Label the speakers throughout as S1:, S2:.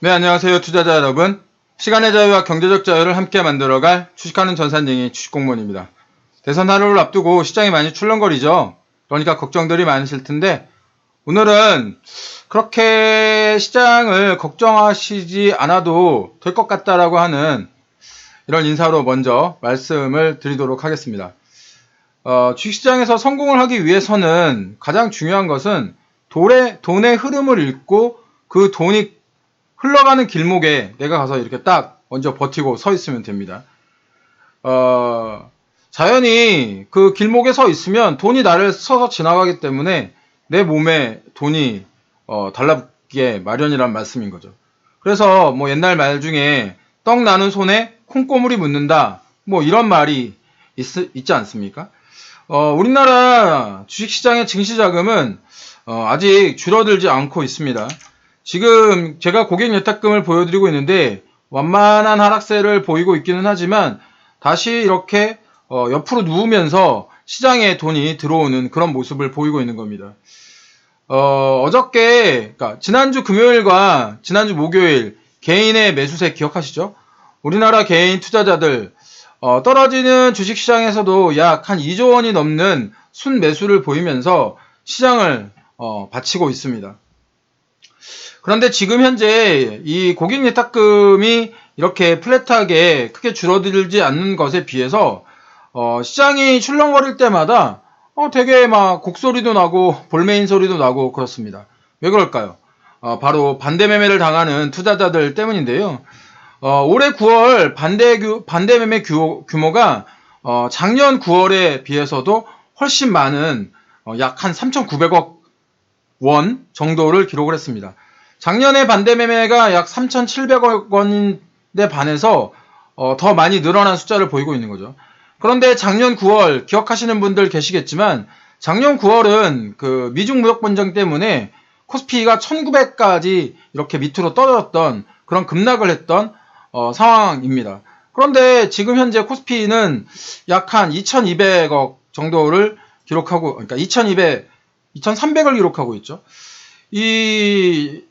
S1: 네, 안녕하세요. 투자자 여러분. 시간의 자유와 경제적 자유를 함께 만들어갈 주식하는 전산쟁이 주식공무원입니다. 대선 하루를 앞두고 시장이 많이 출렁거리죠. 그러니까 걱정들이 많으실 텐데 오늘은 그렇게 시장을 걱정하시지 않아도 될 것 같다라고 하는 이런 인사로 먼저 말씀을 드리도록 하겠습니다. 주식시장에서 성공을 하기 위해서는 가장 중요한 것은 돈의 흐름을 읽고 그 돈이 흘러가는 길목에 내가 가서 이렇게 딱 먼저 버티고 서 있으면 됩니다. 자연히 그 길목에 서 있으면 돈이 나를 서서 지나가기 때문에 내 몸에 돈이 달라붙기에 마련이란 말씀인 거죠. 그래서 뭐 옛날 말 중에 떡 나는 손에 콩고물이 묻는다 뭐 이런 말이 있지 않습니까? 우리나라 주식시장의 증시자금은 아직 줄어들지 않고 있습니다. 지금 제가 고객 예탁금을 보여드리고 있는데 완만한 하락세를 보이고 있기는 하지만 다시 이렇게 옆으로 누우면서 시장에 돈이 들어오는 그런 모습을 보이고 있는 겁니다. 어저께 그러니까 지난주 금요일과 지난주 목요일 개인의 매수세 기억하시죠? 우리나라 개인 투자자들 떨어지는 주식시장에서도 약 한 2조 원이 넘는 순매수를 보이면서 시장을 바치고 있습니다. 그런데 지금 현재 이 고객 예탁금이 이렇게 플랫하게 크게 줄어들지 않는 것에 비해서 시장이 출렁거릴 때마다 되게 막 곡소리도 나고 볼메인 소리도 나고 그렇습니다. 왜 그럴까요? 바로 반대 매매를 당하는 투자자들 때문인데요. 올해 9월 반대 매매 규모가 작년 9월에 비해서도 훨씬 많은 약 한 3,900억 원 정도를 기록을 했습니다. 작년에 반대 매매가 약 3,700억 원인데 반해서 더 많이 늘어난 숫자를 보이고 있는 거죠. 그런데 작년 9월 기억하시는 분들 계시겠지만 작년 9월은 그 미중 무역 분쟁 때문에 코스피가 1900까지 이렇게 밑으로 떨어졌던 그런 급락을 했던 상황입니다. 그런데 지금 현재 코스피는 약 한 2200억 정도를 기록하고 그러니까 2300을 기록하고 있죠. 이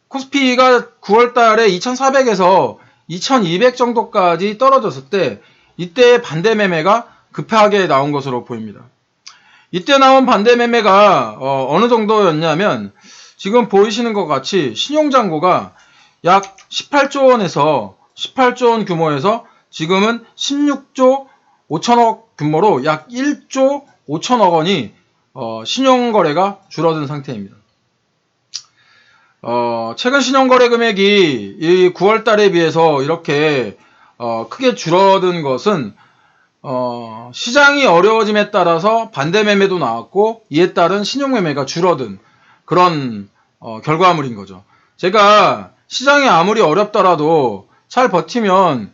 S1: 코스피가 9월 달에 2400에서 2200 정도까지 떨어졌을 때 이때 반대 매매가 급하게 나온 것으로 보입니다. 이때 나온 반대 매매가 어느 정도였냐면 지금 보이시는 것 같이 신용잔고가 약 18조 원에서 18조 원 규모에서 지금은 16조 5천억 규모로 약 1조 5천억 원이 신용거래가 줄어든 상태입니다. 최근 신용거래 금액이 이 9월 달에 비해서 이렇게 크게 줄어든 것은 시장이 어려워짐에 따라서 반대 매매도 나왔고 이에 따른 신용 매매가 줄어든 그런 결과물인 거죠. 제가 시장이 아무리 어렵더라도 잘 버티면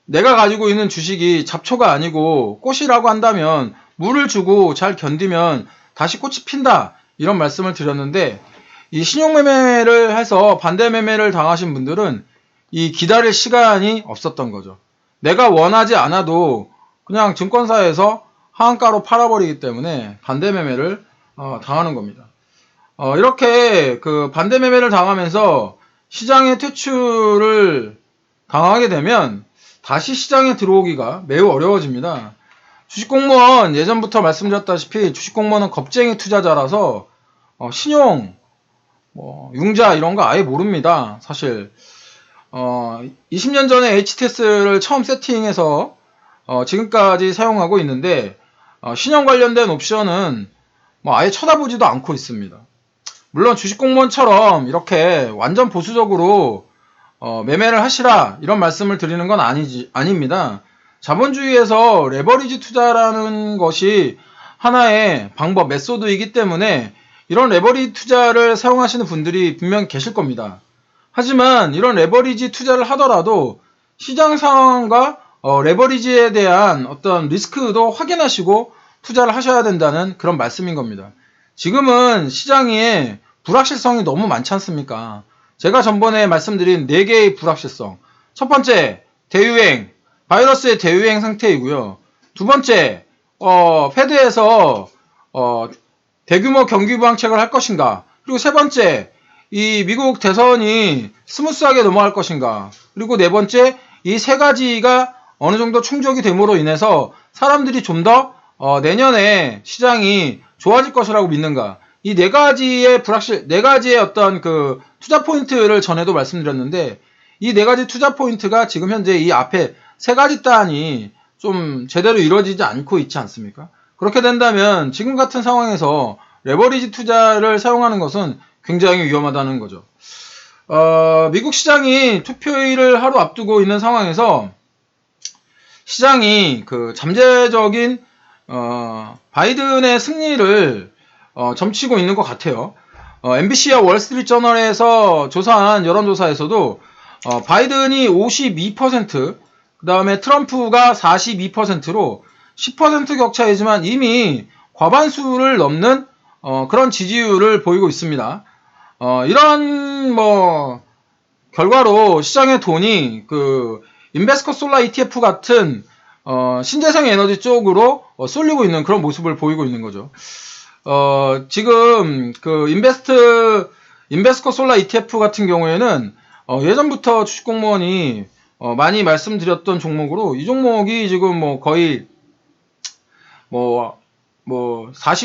S1: 내가 가지고 있는 주식이 잡초가 아니고 꽃이라고 한다면 물을 주고 잘 견디면 다시 꽃이 핀다 이런 말씀을 드렸는데 이 신용매매를 해서 반대매매를 당하신 분들은 이 기다릴 시간이 없었던 거죠. 내가 원하지 않아도 그냥 증권사에서 하한가로 팔아버리기 때문에 반대매매를 당하는 겁니다. 이렇게 그 반대매매를 당하면서 시장의 퇴출을 당하게 되면 다시 시장에 들어오기가 매우 어려워집니다. 주식공무원 예전부터 말씀드렸다시피 주식공무원은 겁쟁이 투자자라서 신용 융자 이런 거 아예 모릅니다. 사실 20년 전에 HTS를 처음 세팅해서 지금까지 사용하고 있는데 신용 관련된 옵션은 아예 쳐다보지도 않고 있습니다. 물론 주식공무원처럼 이렇게 완전 보수적으로 매매를 하시라 이런 말씀을 드리는 건 아닙니다. 자본주의에서 레버리지 투자라는 것이 하나의 방법, 메소드이기 때문에 이런 레버리지 투자를 사용하시는 분들이 분명 계실 겁니다. 하지만 이런 레버리지 투자를 하더라도 시장 상황과 레버리지에 대한 어떤 리스크도 확인하시고 투자를 하셔야 된다는 그런 말씀인 겁니다. 지금은 시장에 불확실성이 너무 많지 않습니까? 제가 전번에 말씀드린 4개의 불확실성. 첫 번째, 대유행, 바이러스의 대유행 상태이고요. 두 번째, 페드에서 대규모 경기 부양책을 할 것인가. 그리고 세 번째, 이 미국 대선이 스무스하게 넘어갈 것인가. 그리고 네 번째, 이 세 가지가 어느 정도 충족이 됨으로 인해서 사람들이 좀 더 내년에 시장이 좋아질 것이라고 믿는가. 이 네 가지의 네 가지의 어떤 그 투자 포인트를 전에도 말씀드렸는데, 이 네 가지 투자 포인트가 지금 현재 이 앞에 세 가지 단이 좀 제대로 이루어지지 않고 있지 않습니까? 그렇게 된다면 지금 같은 상황에서 레버리지 투자를 사용하는 것은 굉장히 위험하다는 거죠. 미국 시장이 투표일을 하루 앞두고 있는 상황에서 시장이 그 잠재적인 바이든의 승리를 점치고 있는 것 같아요. MBC와 월스트리트저널에서 조사한 여론조사에서도 바이든이 52%, 그 다음에 트럼프가 42%로 10% 격차이지만 이미 과반수를 넘는 그런 지지율을 보이고 있습니다. 이런 결과로 시장의 돈이 그 인베스코 솔라 ETF 같은 신재생 에너지 쪽으로 쏠리고 있는 그런 모습을 보이고 있는 거죠. 지금 그 인베스코 솔라 ETF 같은 경우에는 예전부터 주식 공무원이 많이 말씀드렸던 종목으로, 이 종목이 지금 거의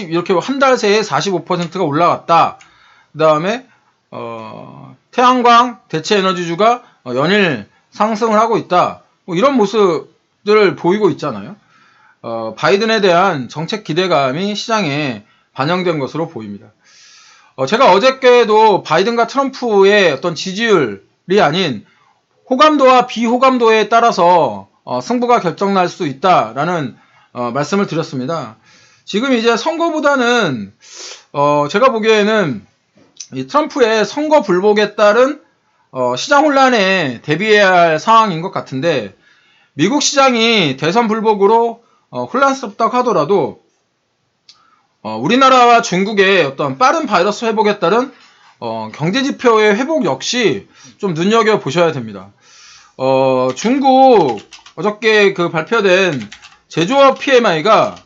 S1: 이렇게 한 달 새에 45%가 올라갔다. 그 다음에 태양광 대체 에너지주가 연일 상승을 하고 있다. 이런 모습들을 보이고 있잖아요. 바이든에 대한 정책 기대감이 시장에 반영된 것으로 보입니다. 제가 어저께도 바이든과 트럼프의 어떤 지지율이 아닌 호감도와 비호감도에 따라서 승부가 결정날 수 있다라는 말씀을 드렸습니다. 지금 이제 선거보다는 제가 보기에는 이 트럼프의 선거 불복에 따른 시장 혼란에 대비해야 할 상황인 것 같은데, 미국 시장이 대선 불복으로 혼란스럽다고 하더라도 우리나라와 중국의 어떤 빠른 바이러스 회복에 따른 경제 지표의 회복 역시 좀 눈여겨 보셔야 됩니다. 중국 어저께 그 발표된 제조업 PMI가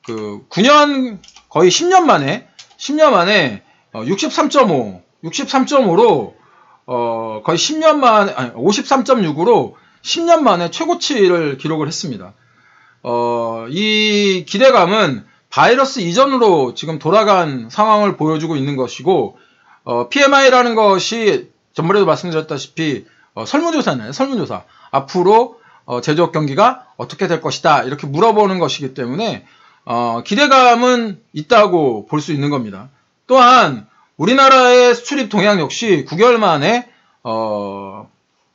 S1: 그 9년 거의 10년 만에 63.5로 거의 10년 만에 53.6으로 10년 만에 최고치를 기록을 했습니다. 이 기대감은 바이러스 이전으로 지금 돌아간 상황을 보여주고 있는 것이고, PMI라는 것이 전번에도 말씀드렸다시피 설문조사잖아요. 설문조사. 앞으로 제조업 경기가 어떻게 될 것이다, 이렇게 물어보는 것이기 때문에 기대감은 있다고 볼 수 있는 겁니다. 또한 우리나라의 수출입 동향 역시 9개월 만에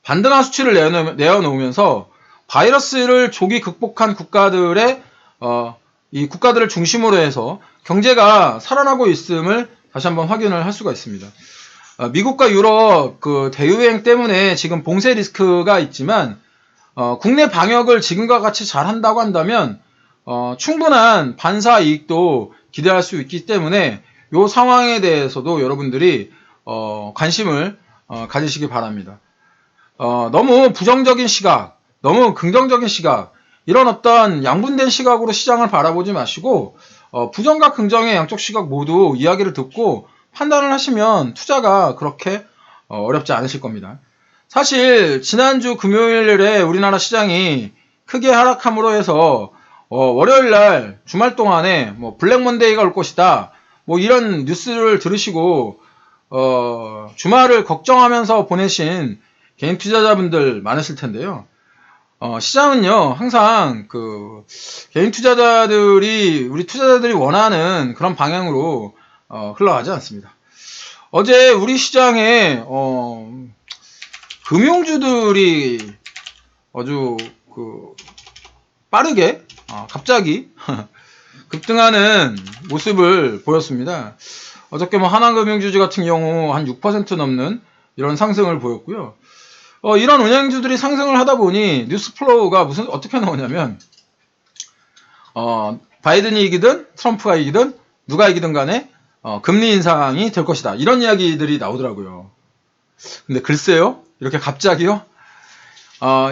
S1: 반등한 수치를 내어놓으면서 바이러스를 조기 극복한 국가들의 이 국가들을 중심으로 해서 경제가 살아나고 있음을 다시 한번 확인을 할 수가 있습니다. 미국과 유럽 그 대유행 때문에 지금 봉쇄 리스크가 있지만 국내 방역을 지금과 같이 잘 한다고 한다면 충분한 반사 이익도 기대할 수 있기 때문에 이 상황에 대해서도 여러분들이 관심을 가지시기 바랍니다. 너무 부정적인 시각, 너무 긍정적인 시각, 이런 어떤 양분된 시각으로 시장을 바라보지 마시고 부정과 긍정의 양쪽 시각 모두 이야기를 듣고 판단을 하시면 투자가 그렇게 어렵지 않으실 겁니다. 사실 지난주 금요일에 우리나라 시장이 크게 하락함으로 해서 월요일날 주말 동안에 블랙 먼데이가 올 것이다, 이런 뉴스를 들으시고 주말을 걱정하면서 보내신 개인 투자자분들 많으실 텐데요. 시장은요, 항상 그 개인 투자자들이, 우리 투자자들이 원하는 그런 방향으로 흘러가지 않습니다. 어제 우리 시장에 금융주들이 아주 빠르게 갑자기 급등하는 모습을 보였습니다. 어저께 하나금융주주 같은 경우 한 6% 넘는 이런 상승을 보였고요. 이런 은행주들이 상승을 하다 보니 뉴스 플로우가 어떻게 나오냐면, 바이든이 이기든 트럼프가 이기든 누가 이기든 간에 금리 인상이 될 것이다, 이런 이야기들이 나오더라고요. 근데 글쎄요, 이렇게 갑자기요?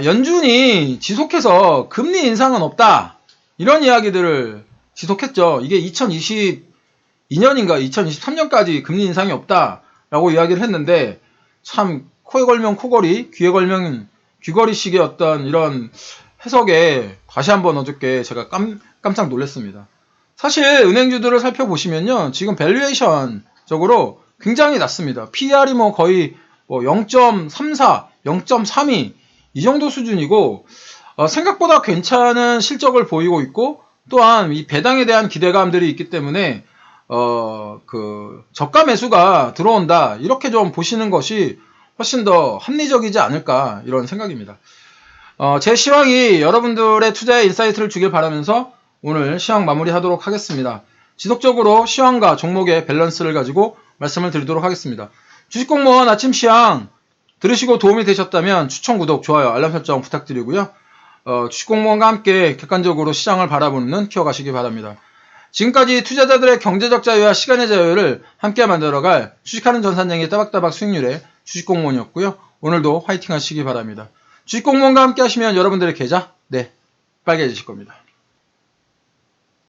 S1: 연준이 지속해서 금리 인상은 없다, 이런 이야기들을 지속했죠. 이게 2022년 2022년인가 2023년까지 금리 인상이 없다라고 이야기를 했는데 참 코에 걸면 코걸이, 귀에 걸면 귀걸이식의 어떤 이런 해석에 다시 한번 어저께 제가 깜짝 놀랐습니다. 사실 은행주들을 살펴보시면요. 지금 밸류에이션적으로 굉장히 낮습니다. PER이 뭐 거의 0.34, 0.32 이 정도 수준이고 생각보다 괜찮은 실적을 보이고 있고 또한 이 배당에 대한 기대감들이 있기 때문에 그 저가 매수가 들어온다 이렇게 좀 보시는 것이 훨씬 더 합리적이지 않을까 이런 생각입니다. 제 시황이 여러분들의 투자에 인사이트를 주길 바라면서 오늘 시황 마무리하도록 하겠습니다. 지속적으로 시황과 종목의 밸런스를 가지고 말씀을 드리도록 하겠습니다. 주식공무원 아침 시황 들으시고 도움이 되셨다면 추천, 구독, 좋아요, 알람 설정 부탁드리고요. 주식공무원과 함께 객관적으로 시장을 바라보는 눈 키워가시기 바랍니다. 지금까지 투자자들의 경제적 자유와 시간의 자유를 함께 만들어갈 주식하는 전산쟁이 따박따박 수익률의 주식공무원이었고요. 오늘도 화이팅 하시기 바랍니다. 주식공무원과 함께 하시면 여러분들의 계좌 빨개지실 겁니다.